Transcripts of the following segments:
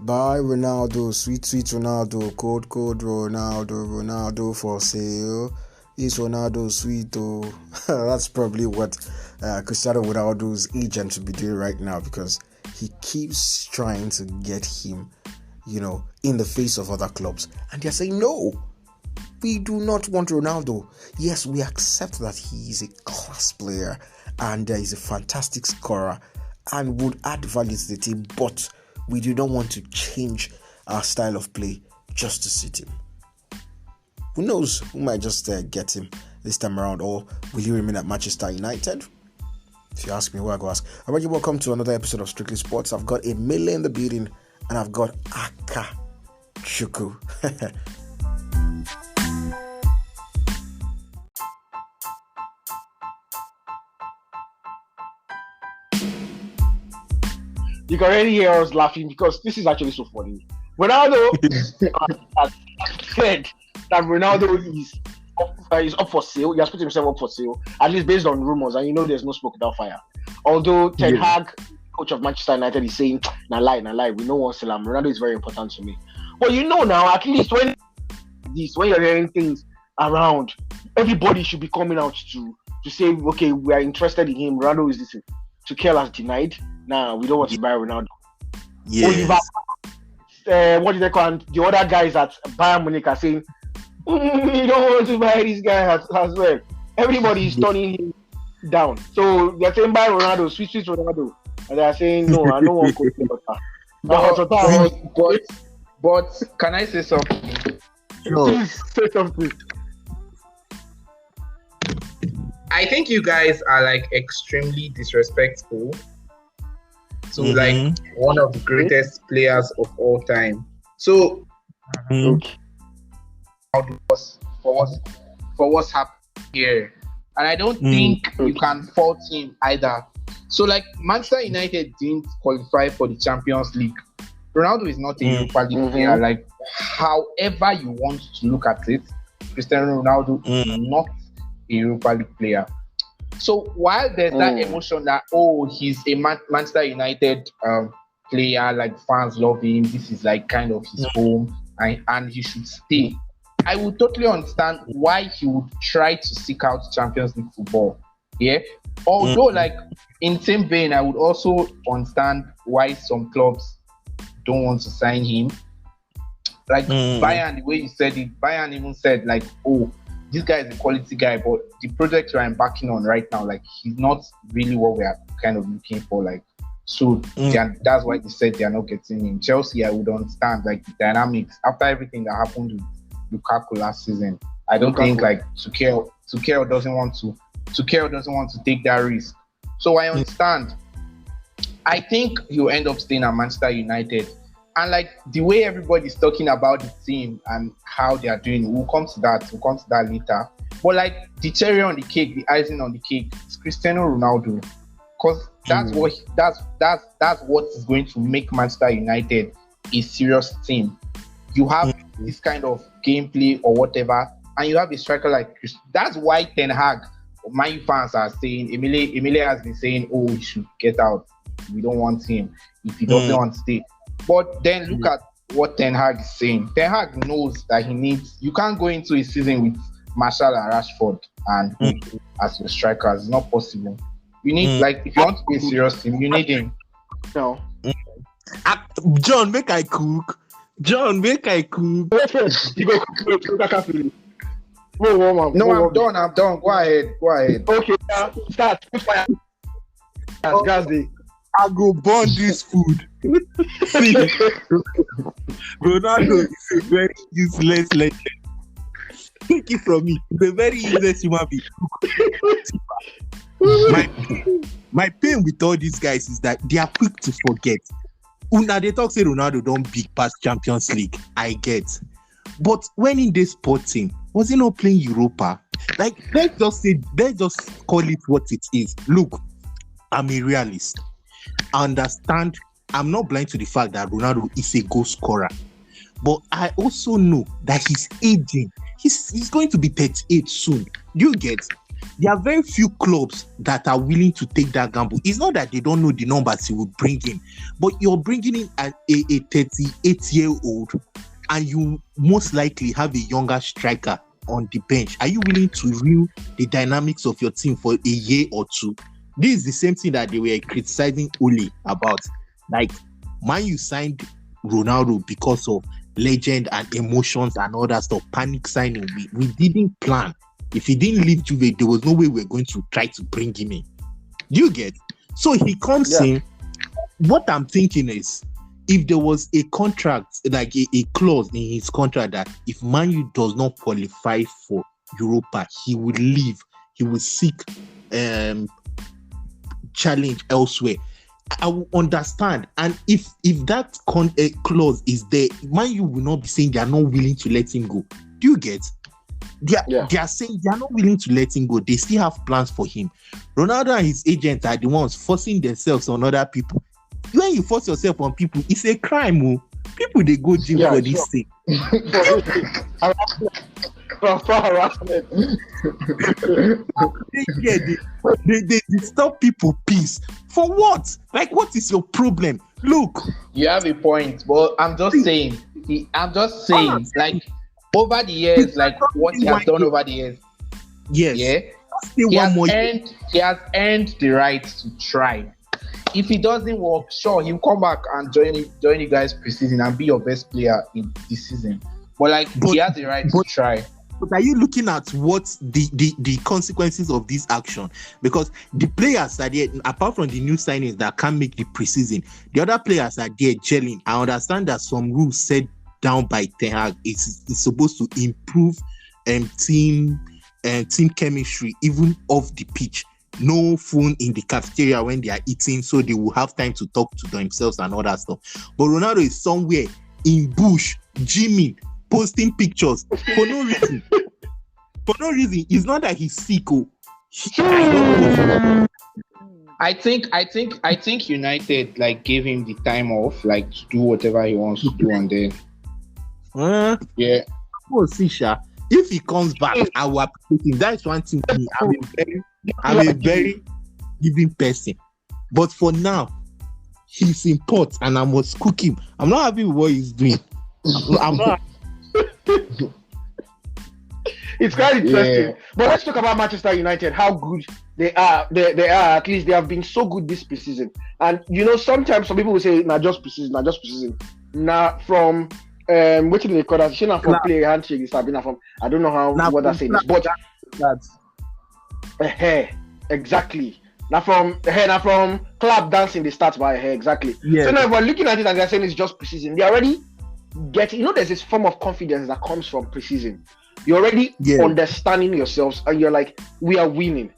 Buy Ronaldo, sweet Ronaldo, cold Ronaldo for sale. Is Ronaldo sweet? Oh, that's probably what Cristiano Ronaldo's agent should be doing right now, because he keeps trying to get him, in the face of other clubs, and they're saying no. We do not want Ronaldo. Yes, we accept that he is a class player and he's a fantastic scorer and would add value to the team, but we do not want to change our style of play just to suit him. Who knows? We might just get him this time around, or will he remain at Manchester United? If you ask me, who I go ask. I want you welcome to another episode of Strictly Sports. I've got Emelie in the building, and I've got Aka Chuku. You can already hear us laughing because this is actually so funny. Ronaldo has said that Ronaldo is up for sale. He has put himself up for sale, at least based on rumors, and there's no smoke without fire. Although Ten Hag, coach of Manchester United, is saying, nah lie, we don't want to sell him. Ronaldo is very important to me. But now, at least when you're hearing things around, everybody should be coming out to say, okay, we are interested in him. Ronaldo is this. Tuchel has denied. Nah, we don't want to buy Ronaldo. Yes. What did they call him? The other guys at Bayern Munich are saying, you don't want to buy this guy as well. Everybody is turning him down. So they're saying buy Ronaldo, sweet Ronaldo. And they're saying, no, I don't want to go to But can I say something? Please say something. I think you guys are extremely disrespectful to one of the greatest players of all time. So for what's happened here, and I don't think you can fault him either. So Manchester United didn't qualify for the Champions League. Ronaldo is not a Europa League player. However you want to look at it, Cristiano Ronaldo is not a Europa League player. So while there's that emotion that he's a Manchester United player, fans love him, this is kind of his home, and he should stay, I would totally understand why he would try to seek out Champions League football. Yeah. Although in same vein, I would also understand why some clubs don't want to sign him. Bayern, the way you said it, Bayern even said this guy is a quality guy, but the project we're embarking on right now, he's not really what we are kind of looking for. That's why they said they are not getting him. Chelsea, I would understand the dynamics after everything that happened with Lukaku last season. I don't think Tuchel doesn't want to take that risk. So I understand. I think he'll end up staying at Manchester United. And the way everybody's talking about the team and how they are doing, we'll come to that later. But the cherry on the cake, the icing on the cake is Cristiano Ronaldo. Because that's what is going to make Manchester United a serious team. You have this kind of gameplay or whatever, and you have a striker like Chris. That's why Ten Hag, my fans are saying, Emelie has been saying, he should get out. We don't want him if he doesn't want to stay. But then look at what Ten Hag is saying. Ten Hag knows that you can't go into a season with Martial and Rashford and as your strikers. It's not possible. You need, if you want to be a serious team, you need him. No. John, make I cook. You go cook. No, I'm done. Go ahead. Okay, start. Gas day. I go burn this food. See, Ronaldo is a very useless legend. Take it from me. He's a very useless human being. My pain with all these guys is that they are quick to forget. They talk say Ronaldo don't big past Champions League. I get. But when in this sporting, was he not playing Europa? Let's just call it what it is. Look, I'm a realist. I understand. I'm not blind to the fact that Ronaldo is a goal scorer, but I also know that he's aging. He's going to be 38 soon. You get? there are very few clubs that are willing to take that gamble. It's not that they don't know the numbers he will bring in, but you're bringing in a 38-year-old, and you most likely have a younger striker on the bench. Are you willing to ruin the dynamics of your team for a year or two? This is the same thing that they were criticizing Ole about. Like, Man U signed Ronaldo because of legend and emotions and all that stuff, panic signing. We didn't plan. If he didn't leave Juve, there was no way we were going to try to bring him in. Do you get? So he comes in. What I'm thinking is, if there was a contract, like a clause in his contract that if Man U does not qualify for Europa, he would leave. He would seek challenge elsewhere. I will understand. And if that clause is there, Man U will not be saying they are not willing to let him go. Do you get? They are saying they are not willing to let him go. They still have plans for him. Ronaldo and his agents are the ones forcing themselves on other people. When you force yourself on people, it's a crime. Oh. People, they go gym for this thing. They disturb people peace. For what? Like, what is your problem? Look. You have a point, but I'm just saying, like, over the years, like what he has done over the years. Yes. Yeah. He has earned the right to try. If it doesn't work, sure, he'll come back and join you guys preseason and be your best player in this season. But he has the right to try. But are you looking at what the consequences of this action? Because the players are there, apart from the new signings that can't make the preseason, the other players are there gelling. I understand that some rules set down by Ten Hag is supposed to improve team chemistry even off the pitch. No phone in the cafeteria when they are eating, so they will have time to talk to themselves and all that stuff. But Ronaldo is somewhere in bush, gymming, posting pictures for no reason. For no reason. It's not that he's sick. I think United gave him the time off, to do whatever he wants to do, and then yeah. Oh, Sisha, if he comes back, I will appreciate him. That's one thing for me. I'm a very giving person. But for now, he's in port and I must cook him. I'm not happy with what he's doing. I'm not. It's quite interesting. But let's talk about Manchester United, how good they are. They are, at least they have been so good this preseason. And sometimes some people will say, just preseason. Now from what do they call that? Shana from play handshake is Sabina from, I don't know what that saying is, but that's exactly. Now from club dancing they start by exactly. Yeah. So now if we're looking at it and they're saying it's just preseason, they already get there's this form of confidence that comes from preseason. You're already understanding yourselves and you're like, we are winning.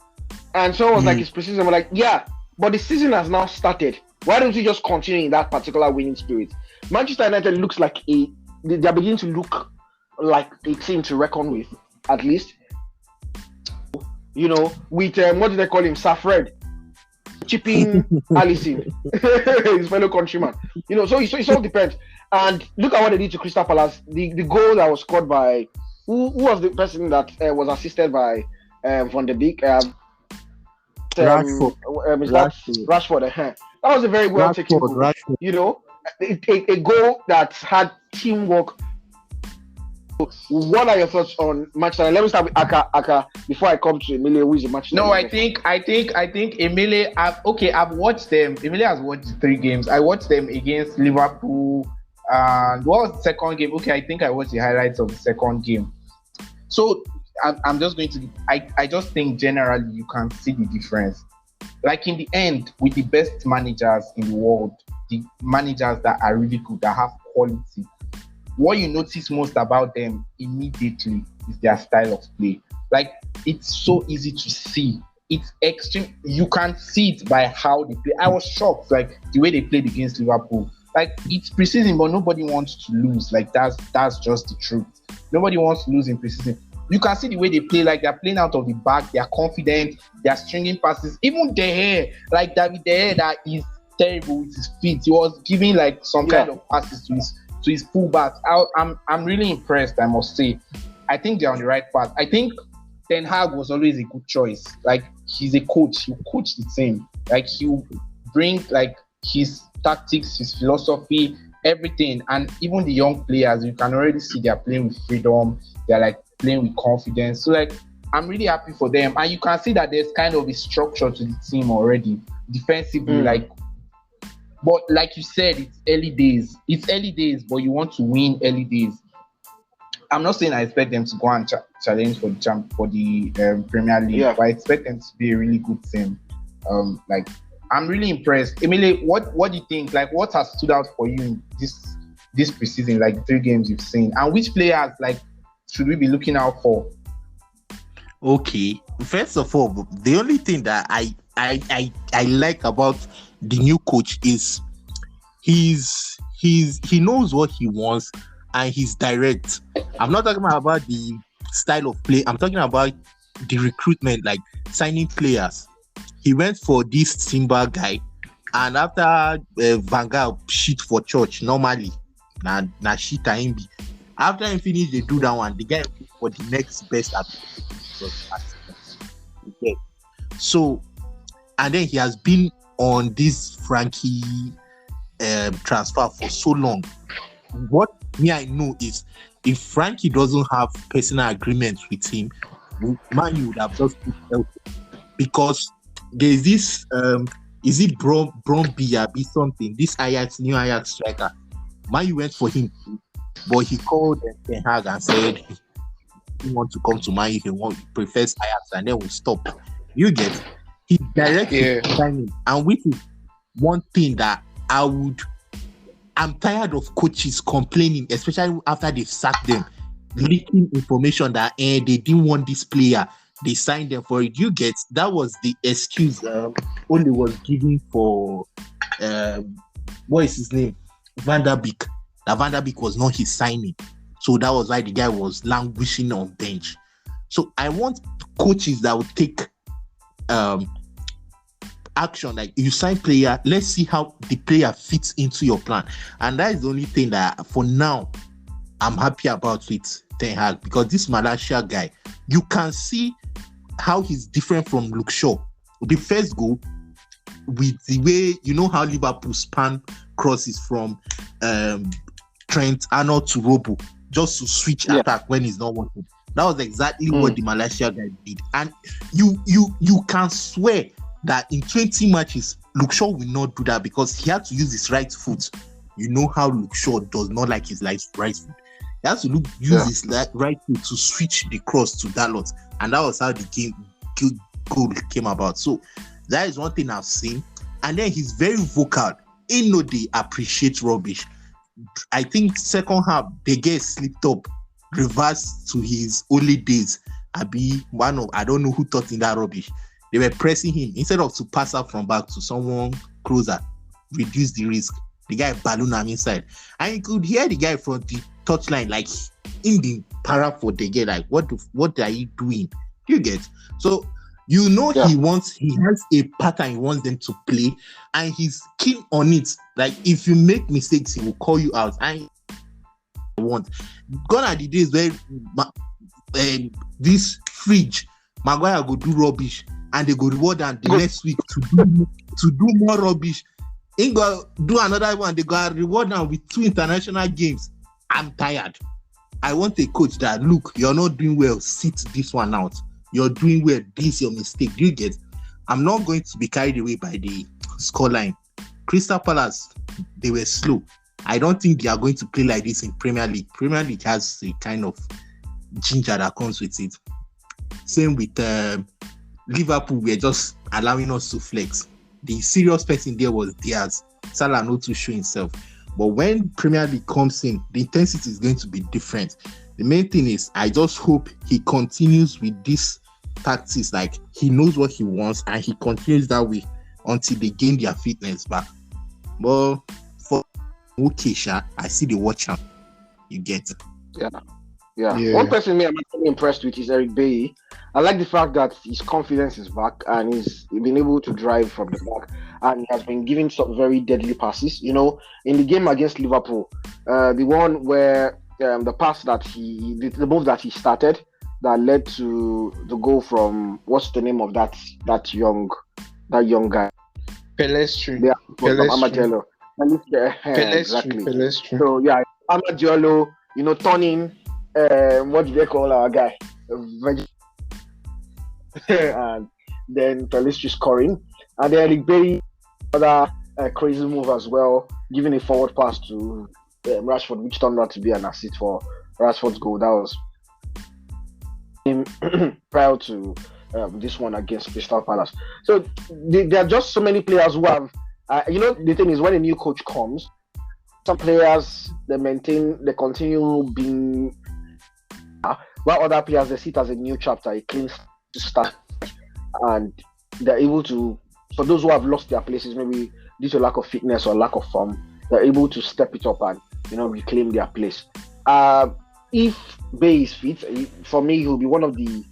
And so I was like, it's preseason. We're like, yeah, but the season has now started. Why don't we just continue in that particular winning spirit? Manchester United looks like they're beginning to look like a team to reckon with, at least. With what do they call him? Safred. Chipping Alisson, his fellow countryman. So it all depends. And look at what they did to Crystal Palace. The goal that was scored by who was the person that was assisted by Van de Beek? Rashford. That was a very well taken goal. A goal that had teamwork. What are your thoughts on Manchester? Let me start with Aka before I come to Emelie, who is a Manchester. No, I think Emelie. I've watched them. Emelie has watched 3 games. I watched them against Liverpool. And what was the second game? Okay, I think I watched the highlights of the second game. So I'm just going to. I just think generally you can see the difference. In the end, with the best managers in the world, the managers that are really good, that have quality, what you notice most about them immediately is their style of play. It's so easy to see. It's extreme. You can see it by how they play. I was shocked, the way they played against Liverpool. It's preseason, but nobody wants to lose. That's just the truth. Nobody wants to lose in preseason. You can see the way they play. They're playing out of the back. They're confident. They're stringing passes. Even De Gea, David De Gea, that is terrible with his feet. He was giving some kind of passes to his fullback. I'm really impressed, I must say. I think they're on the right path. I think Ten Hag was always a good choice. Like, he's a coach. He'll coach the team. Like, he'll bring like his tactics, his philosophy, everything. And even the young players, you can already see they're playing with freedom. They're like playing with confidence. So like, I'm really happy for them. And you can see that there's kind of a structure to the team already, defensively. But like you said, it's early days. It's early days, but you want to win early days. I'm not saying I expect them to go and challenge for the Premier League, but I expect them to be a really good team. Like, I'm really impressed. Emelie, what do you think? Like, what has stood out for you in this preseason, like the 3 games you've seen, and which players like should we be looking out for? Okay, first of all, the only thing that I like about the new coach is he knows what he wants and he's direct. I'm not talking about the style of play. I'm talking about the recruitment, like signing players. He went for this Simba guy, and after Van Gaal shit for church normally, na shit him be. After he finished, they do that one. The guy went for the next best at. Okay. So, and then he has been on this Frankie transfer for so long. What I know is if Frankie doesn't have personal agreements with him, Man U would have just put help, because there's this is it Bromby something, this new Ajax striker. Man U went for him, but he called Ten Hag and said he want to come to Man U, he prefers Ajax, and then we'll stop. You get, he directly signing, and which is one thing that I'm tired of coaches complaining, especially after they've sacked them, leaking information that they didn't want this player, they signed them for it. You get, that was the excuse Ole was giving for what is his name, Van der Beek. That Van der Beek was not his signing, so that was why the guy was languishing on bench. So I want coaches that will take action. Like, you sign player, let's see how the player fits into your plan, and that is the only thing that for now I'm happy about with Ten Hag, because this Malaysia guy, you can see how he's different from Luke Shaw. The first goal, with the way, you know how Liverpool span crosses from Trent Arnold to Robo just to switch attack when he's not working. That was exactly what the Malaysia guy did, and you can swear that in 20 matches, Luke Shaw will not do that, because he had to use his right foot. You know how Luke Shaw does not like his right foot. He has to use his right foot to switch the cross to Dalot, and that was how the goal came about. So that is one thing I've seen. And then he's very vocal. He know they appreciate rubbish. I think second half they get slipped up, reversed to his early days. I don't know who taught him that rubbish. They were pressing him instead of to pass out from back to someone closer, reduce the risk. The guy balloon him inside, and you could hear the guy from the touchline like in the para for the game, like what are you doing? You get, so he has a pattern he wants them to play, and he's keen on it. Like, if you make mistakes, he will call you out. And gone are the days where this fridge Maguire go do rubbish and they go reward them the next week to do more rubbish. He go do another one, they go reward them with 2 international games. I'm tired. I want a coach that, look, you're not doing well, sit this one out. You're doing well, this is your mistake. Do you get? I'm not going to be carried away by the scoreline. Crystal Palace, they were slow. I don't think they are going to play like this in Premier League. Premier League has a kind of ginger that comes with it. Same with Liverpool, we're just allowing us to flex. The serious person there was Diaz. Salah not to show himself. But when Premier League comes in, the intensity is going to be different. The main thing is, I just hope he continues with this tactics. Like, he knows what he wants and he continues that way until they gain their fitness back. But for Okesha, I see the watch out. You get it. Yeah. One person I'm actually impressed with is Eric Bailly. I like the fact that his confidence is back and he's been able to drive from the back, and he has been giving some very deadly passes. You know, in the game against Liverpool, the one where the pass that the move that he started, that led to the goal from what's the name of that young guy? Pelestri. Yeah, from Amadello. Exactly. Pelestri. So yeah, Amadello, turning what do they call our guy? And then Pelistri scoring, and then Ribery other crazy move as well, giving a forward pass to Rashford, which turned out to be an assist for Rashford's goal. That was him prior to this one against Crystal Palace. So there are just so many players who have, the thing is when a new coach comes, some players they continue being, while other players they see it as a new chapter, a clean start, and they're able to. For those who have lost their places, maybe due to lack of fitness or lack of form, they're able to step it up and reclaim their place. If Bay is fit, for me, he'll be one of the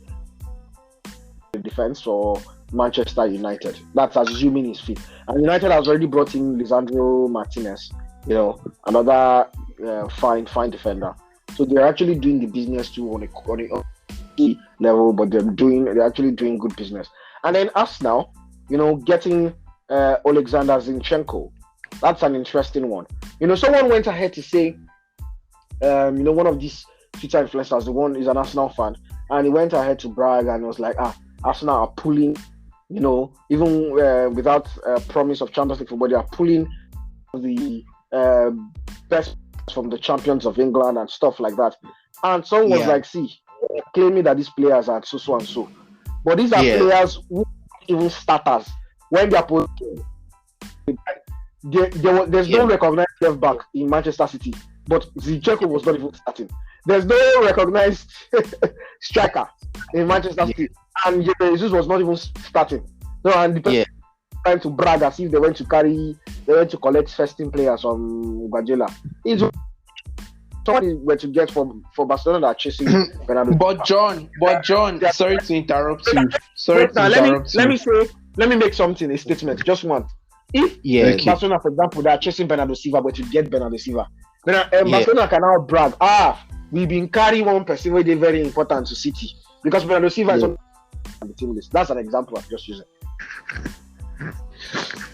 defense for Manchester United. That's assuming he's fit. And United has already brought in Lisandro Martinez, another fine defender. So they're actually doing the business too on a level, but they're actually doing good business. And then us now, getting Alexander Zinchenko. That's an interesting one. Someone went ahead to say, one of these Twitter influencers, the one is an Arsenal fan, and he went ahead to brag and was like, Arsenal are pulling, even without promise of Champions League football, they are pulling the best from the champions of England and stuff like that. And someone was like, see, claiming that these players are so and so. But these are players who even starters when they are put. There's no recognized left back in Manchester City, but Zinchenko was not even starting. There's no recognized striker in Manchester City, and Jesus was not even starting. So, and the person trying to brag as if they went to collect first team players from Guardiola. Somebody were to get for Barcelona that are chasing Bernardo. But John, sorry to interrupt you. Let me make a statement, just one. If Barcelona, for example, they are chasing Bernardo Silva, but you get Bernardo Silva, then Barcelona can now brag, we've been carrying one person where they're very important to City because Bernardo Silva is on the team list. That's an example I'm just using.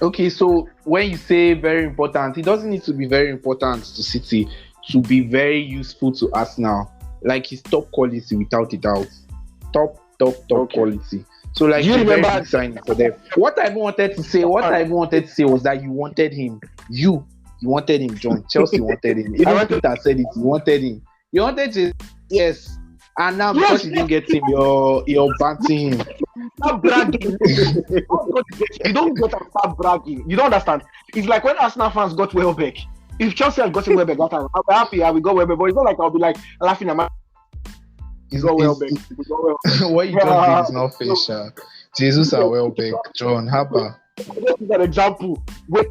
Okay, so when you say very important, it doesn't need to be very important to City to be very useful to Arsenal. Like his top quality without a doubt. Top quality. So like you remember very big signing for them. What I even wanted to say was that you wanted him. You wanted him, John. Chelsea wanted him. Even Peter said it, you wanted him. You wanted him, yes. And now because you didn't get him, you're banting him. Stop bragging. You don't get to start bragging. You don't understand. It's like when Arsenal fans got Welbeck. If Chelsea had gotten Welbeck that time, I'll be happy. I will go Welbeck, but it's not like I'll be like laughing at my. Welbeck. What you just did is not fair, Sha. Jesus are Welbeck, John Harper. This is an example. Can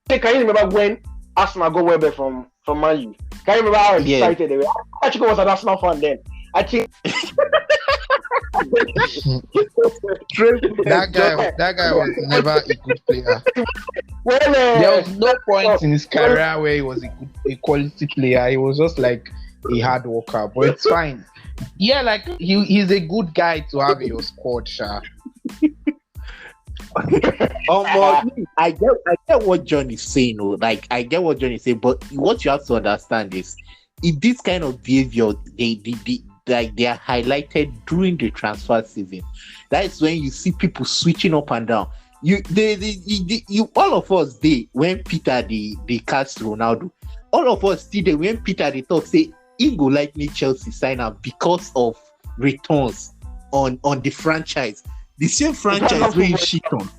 you remember when Arsenal got Welbeck from Man U? Can you remember how excited they were? I actually was an Arsenal fan then. I think that guy was never a good player. There was no point in his career where he was a quality player. He was just like a hard worker, but it's fine. Yeah, like he's a good guy to have in your squad, Sha. I get what John is saying. Like I get what John is saying, but what you have to understand is, if this kind of behavior they are highlighted during the transfer season, that's when you see people switching up and down. All of us when Peter they cast Ronaldo, all of us still when Peter they talk say he go likely Chelsea sign up because of returns on the franchise. The same franchise where you shit on.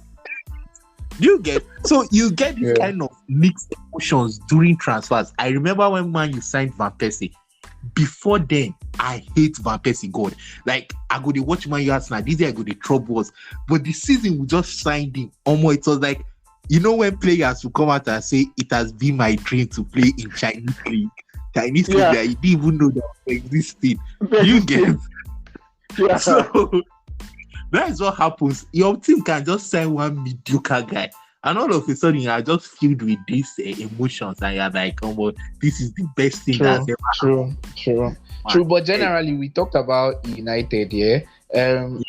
Do you get? So you get this kind of mixed emotions during transfers. I remember when Man U signed Van Persie. Before then, I hate Van Persie. God, like I go to watch Man U Arsenal. This year I go to troubles. But the season we just signed him. It was like, when players will come out and say it has been my dream to play in Chinese league. I didn't even know that existed. You get? Yeah. So that is what happens. Your team can just sign one mediocre guy And all of a sudden, you are just filled with these emotions, and you're like, "Oh, well, this is the best thing that's ever happened." True. But generally, we talked about United, yeah.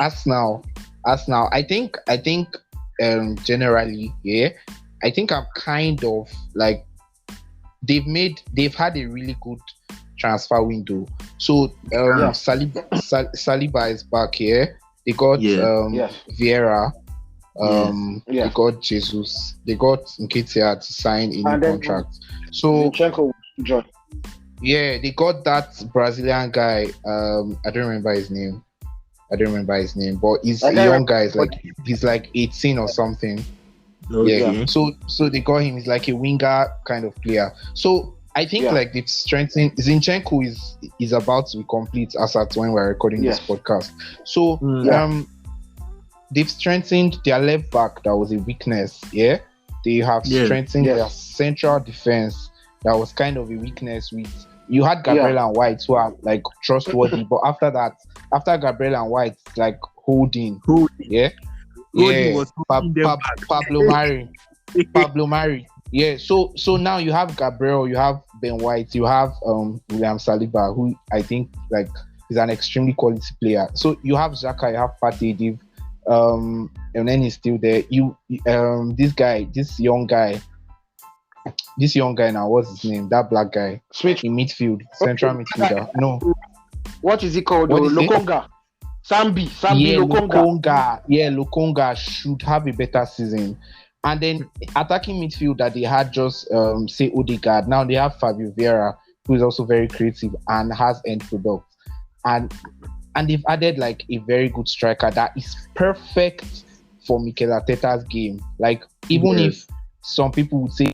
Arsenal. I think, generally, yeah. I think I'm kind of like they've had a really good transfer window. So Saliba is back here. They got Vieira. They got Jesus. They got Nketiah to sign a new contract. So John. Yeah, they got that Brazilian guy. I don't remember his name, but he's a young guy. He's like 18 or something. Okay. Yeah. So they got him. He's like a winger kind of player. So I think like they've strengthened. Zinchenko is about to be complete as at when we're recording this podcast. So they've strengthened their left back. That was a weakness. Yeah. They have strengthened their central defense. That was kind of a weakness. You had Gabriel and White who are like trustworthy, but after Gabriel and White, like holding. Pablo Mari. Yeah. So now you have Gabriel, you have Ben White, you have William Saliba, who I think like is an extremely quality player. So you have Xhaka, you have Partey, and then he's still there. This young guy now, what's his name? That black guy. Smith in midfield, central midfielder. No. What is he called? Lokonga. Sambi Lokonga. Yeah, Lokonga should have a better season. And then attacking midfield that they had just say Odegaard. Now they have Fabio Vieira, who is also very creative and has end product. And they've added like a very good striker that is perfect for Mikel Arteta's game. Like even if some people would say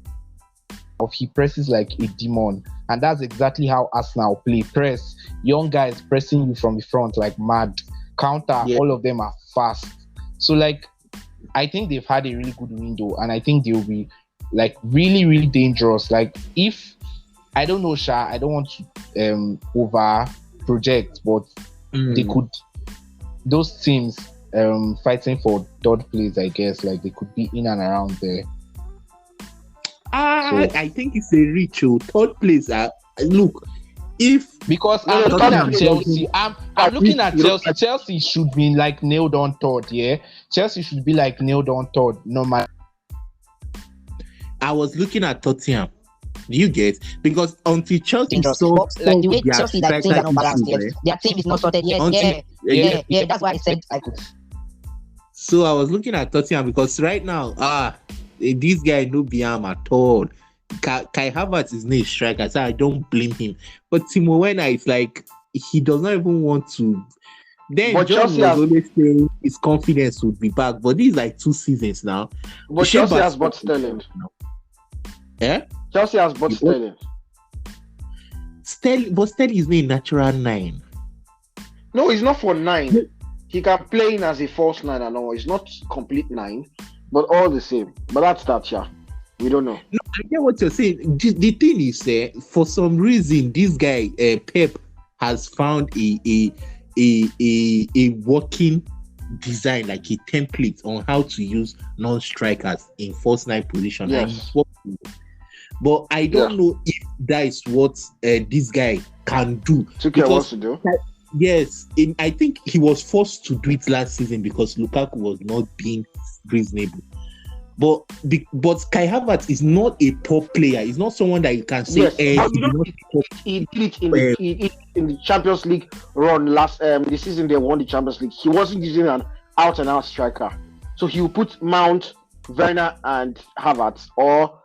he presses like a demon, and that's exactly how Arsenal play. Press, young guys pressing you from the front like mad. Counter, all of them are fast. So like I think they've had a really good window, and I think they'll be like really, really dangerous. Like if I don't know, Sha, I don't want to over project, but they could, those teams fighting for third place, I guess, like they could be in and around there. I think it's a reach. Third place. Look, because I'm looking at Chelsea. I'm looking at Chelsea. Chelsea should be like nailed on third. Yeah, Chelsea should be like nailed on third. No matter. I was looking at Tottenham. Do you get? Because until Chelsea saw like the way Chelsea like things are not balanced yet. Their team is not sorted yet. Yeah. That's why I said I could. So I was looking at Tottenham because right now, this guy no Biam at all. Kai Havertz is no striker, so I don't blame him. But Timo Werner is like he does not even want to. Then but John was always saying his confidence would be back, but these like 2 seasons now. But Chelsea has bought Sterling. Yeah? Chelsea has bought Sterling. But Sterling is not a natural 9. No, he's not for 9. He can play in as a false 9 and all. He's not complete 9, but all the same. But that's that, yeah. We don't know. No, I get what you're saying. The thing is, for some reason, this guy Pep has found a working design, like a template on how to use non-strikers in false 9 position. Yes. But I don't know if that is what this guy can do. Tuchel wants to do. Yes, I think he was forced to do it last season because Lukaku was not being reasonable. But Kai Havertz is not a poor player. He's not someone that you can say. Yes. He did it in the Champions League run last the season they won the Champions League. He wasn't using an out-and-out striker, so he would put Mount, Werner, and Havertz, or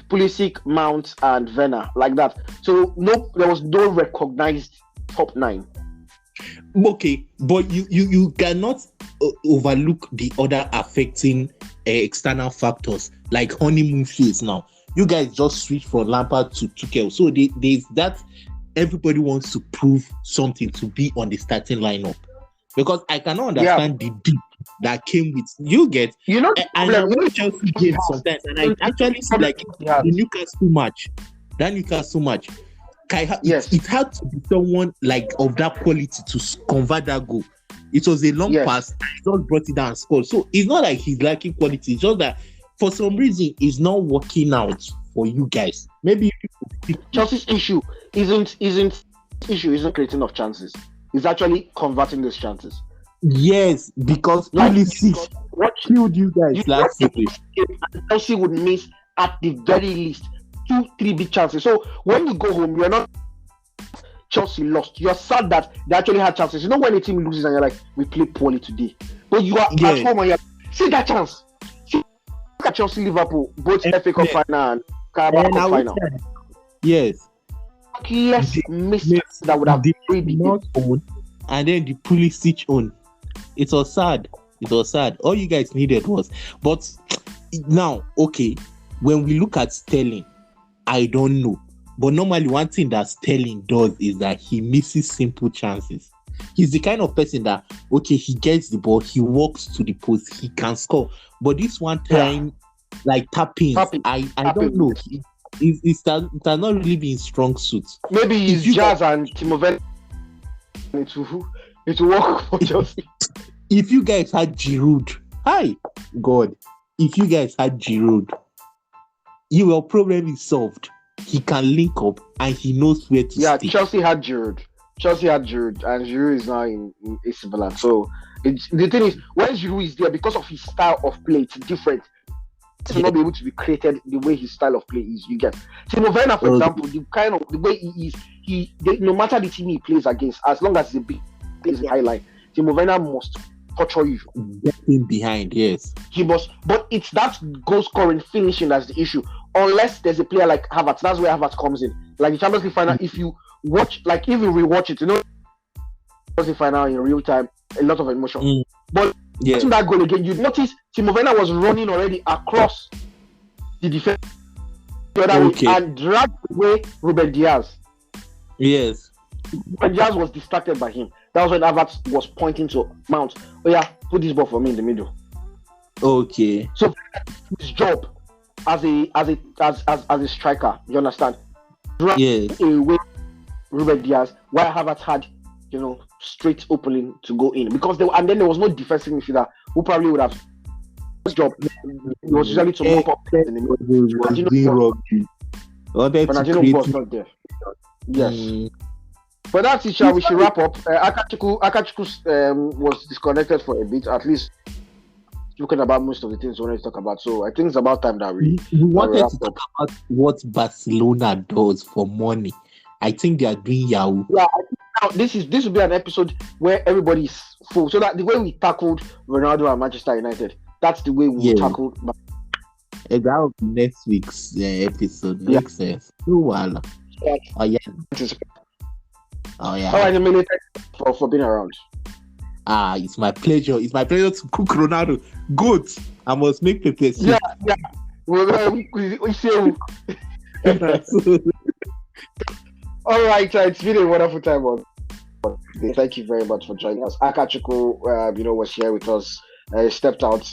Pulisic, Mount, and Werner like that. So there was no recognized top 9. Okay, but you cannot overlook the other affecting external factors like honeymoon phase. Now you guys just switch from Lampard to Tuchel, so there's that everybody wants to prove something to be on the starting lineup, because I cannot understand the deep that came with you get. And I watch Chelsea games sometimes, and I actually see like the Newcastle match. It had to be someone like of that quality to convert that goal. It was a long pass, and he just brought it down and scored. So it's not like he's lacking quality, it's just that for some reason it's not working out for you guys. Maybe Chelsea's issue isn't creating of chances. It's actually converting those chances. yes, because Pulisic killed you guys last season. Chelsea would miss at the very least 2-3 big chances. So when you go home, you're not Chelsea lost. You're sad that they actually had chances. You know when a team loses and you're like, we played poorly today. But you are at home and you're like, see that chance. See look at Chelsea Liverpool, both FA Cup final and Carabao Cup final. Yes. Less mistakes that would have been not own, and then the Pulisic own. It was sad. All you guys needed was, but now, okay, when we look at Sterling, I don't know. But normally, one thing that Sterling does is that he misses simple chances. He's the kind of person that, okay, he gets the ball, he walks to the post, he can score. But this one time, like tapping, I don't know. It has not really been strong suits. Maybe he's Jazz and Timo Werner. It will work for Chelsea. If you guys had Giroud, if you guys had Giroud, your problem is solved. He can link up and he knows where to stay. Yeah, Chelsea had Giroud, and Giroud is now in AC Milan. So the thing is, when Giroud is there, because of his style of play, it's different. It will not be able to be created the way his style of play is. You get Timo Werner, for example, the way he is, no matter the team he plays against, as long as he plays the high line, Timo Werner must torture you. Get him behind, yes. He must, but it's that goal scoring finishing that's the issue. Unless there's a player like Havertz, that's where Havertz comes in. Like the Champions League final, if you watch, like if you rewatch it, Champions League final in real time, a lot of emotion. But watching that goal again, you notice Timo Werner was running already across the defense and dragged away Ruben Diaz. Yes. Ruben Diaz was distracted by him. That was when Havertz was pointing to Mount. Oh yeah, put this ball for me in the middle. Okay. So his job as a striker, you understand? Drag away Ruben Diaz, while Havertz had, straight opening to go in, because there was no defensive midfielder who probably would have his job. It was usually to mop up in the middle. Fernandinho was not there. Yes. But that's it, shall we should wrap up. Akachuku was disconnected for a bit, at least talking about most of the things we wanted to talk about. So I think it's about time that we wanted to talk about what Barcelona does for money. I think they are doing Yahoo. Yeah, I think this will be an episode where everybody's full. So that the way we tackled Ronaldo and Manchester United, that's the way we tackled. That will be next week's episode. Makes sense. Oh yeah. All right, Emelie, thanks for being around. It's my pleasure. It's my pleasure to cook Ronaldo. Good. I must make pepper soup. Yeah. We say. All right, it's been a wonderful time. Thank you very much for joining us. Akachuku, was here with us. Stepped out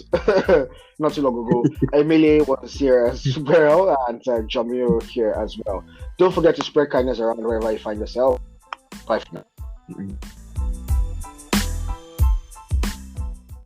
not too long ago. Emelie was here as well, and Johnbinho here as well. Don't forget to spread kindness around wherever you find yourself. Bye for now.